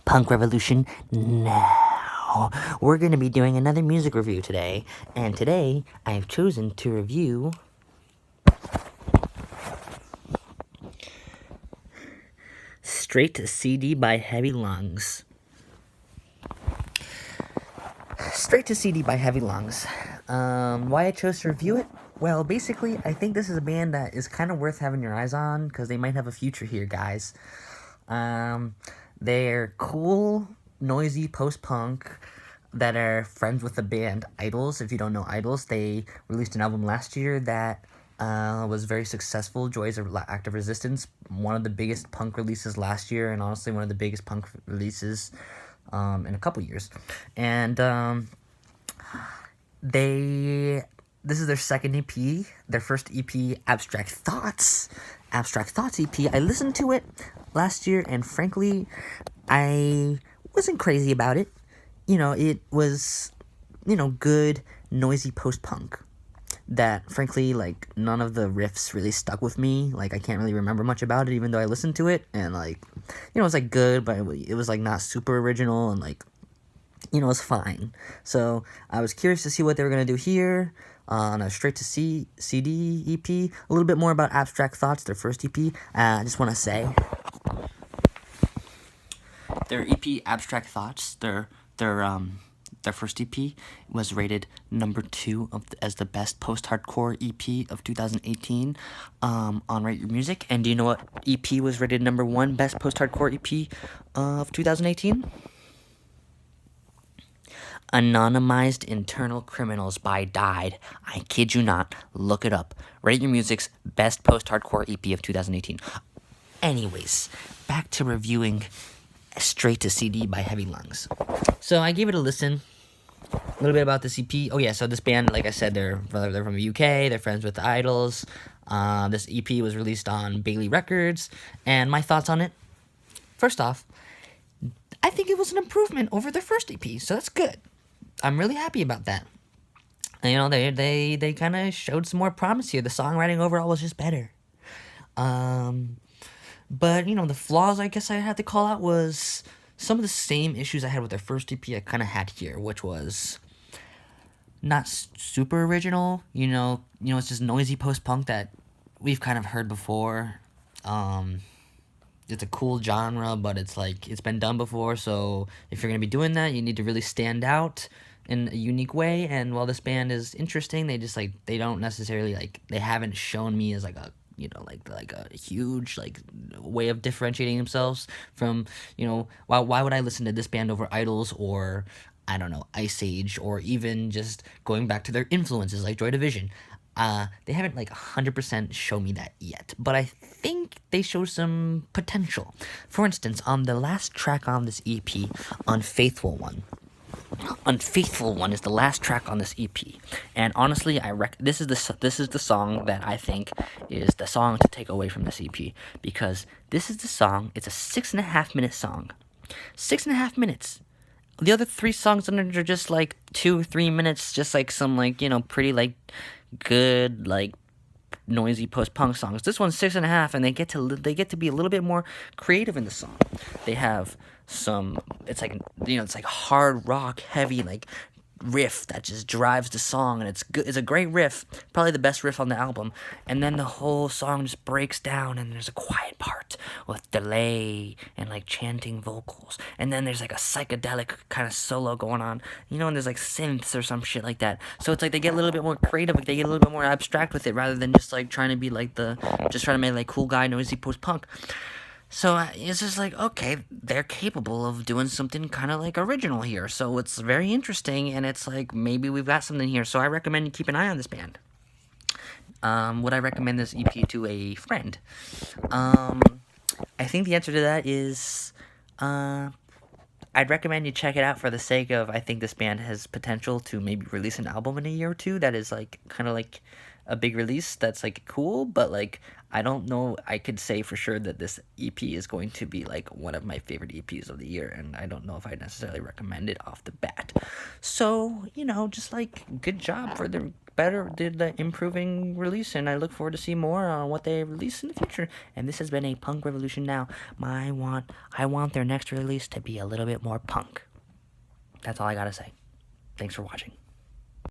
punk revolution now. We're going to be doing another music review today, and today I have chosen to review Straight to CD by Heavy Lungs. Straight to CD by Heavy Lungs. Why I chose to review it? Well, basically, I think this is a band that is kind of worth having your eyes on, because they might have a future here, guys. They're cool, noisy post-punk that are friends with the band Idols. If you don't know Idols, they released an album last year that was very successful. Joy's Act of Resistance, one of the biggest punk releases last year, and honestly one of the biggest punk releases in a couple years. And this is their second EP. Their first EP, Abstract Thoughts EP. I listened to it last year, and frankly, I wasn't crazy about it. It was, good, noisy post-punk that, frankly, none of the riffs really stuck with me. I can't really remember much about it, even though I listened to it, and, it was, good, but it was, not super original, and, it was fine. So, I was curious to see what they were going to do here on a Straight to CD EP. A little bit more about Abstract Thoughts, their first EP. I just want to say, their EP, Abstract Thoughts, their first EP was rated number 2 as the best post-hardcore EP of 2018 on Rate Your Music. And do you know what EP was rated number 1 best post-hardcore EP of 2018? Anonymized Internal Criminals by Died. I kid you not. Look it up. Rate Your Music's best post-hardcore EP of 2018. Anyways, back to reviewing Straight to CD by Heavy Lungs. So I gave it a listen. A little bit about this EP. Oh yeah, so this band, like I said, they're from the UK. They're friends with the Idols. This EP was released on Bailey Records. And my thoughts on it? First off, I think it was an improvement over their first EP, so that's good. I'm really happy about that. They kind of showed some more promise here. The songwriting overall was just better. But, the flaws I guess I had to call out was some of the same issues I had with their first EP I kind of had here, which was not super original. It's just noisy post-punk that we've kind of heard before. It's a cool genre, but it's been done before, so if you're going to be doing that, you need to really stand out in a unique way. And while this band is interesting, they just they don't necessarily they haven't shown me as a huge way of differentiating themselves from, why would I listen to this band over Idols or I don't know, Ice Age, or even just going back to their influences like Joy Division. They haven't 100% shown me that yet, but I think they show some potential. For instance, on the last track on this EP, Unfaithful One is the last track on this EP, and honestly, this is the song that I think is the song to take away from this EP, because this is the song. It's a 6.5-minute song, 6.5 minutes. The other 3 songs on it are just 2 or 3 minutes, just some pretty good noisy post-punk songs. This one's 6.5, and they get to be a little bit more creative in the song. They have some, it's hard rock heavy riff that just drives the song, and it's good. It's a great riff, probably the best riff on the album. And then the whole song just breaks down, and there's a quiet part with delay and chanting vocals, and then there's a psychedelic kind of solo going on, and there's synths or some shit like that. So it's they get a little bit more creative, they get a little bit more abstract with it, rather than just trying to be just trying to make cool guy noisy post-punk. So it's just okay, they're capable of doing something kind of original here. So it's very interesting, and it's maybe we've got something here. So I recommend you keep an eye on this band. Would I recommend this EP to a friend? I think the answer to that is I'd recommend you check it out for the sake of, I think this band has potential to maybe release an album in a year or two that is kind of a big release that's cool, but I don't know, I could say for sure that this EP is going to be one of my favorite EPs of the year, and I don't know if I necessarily recommend it off the bat. So, just good job for the the improving release, and I look forward to see more on what they release in the future. And this has been a Punk Revolution Now. I want their next release to be a little bit more punk. That's all I gotta say. Thanks for watching.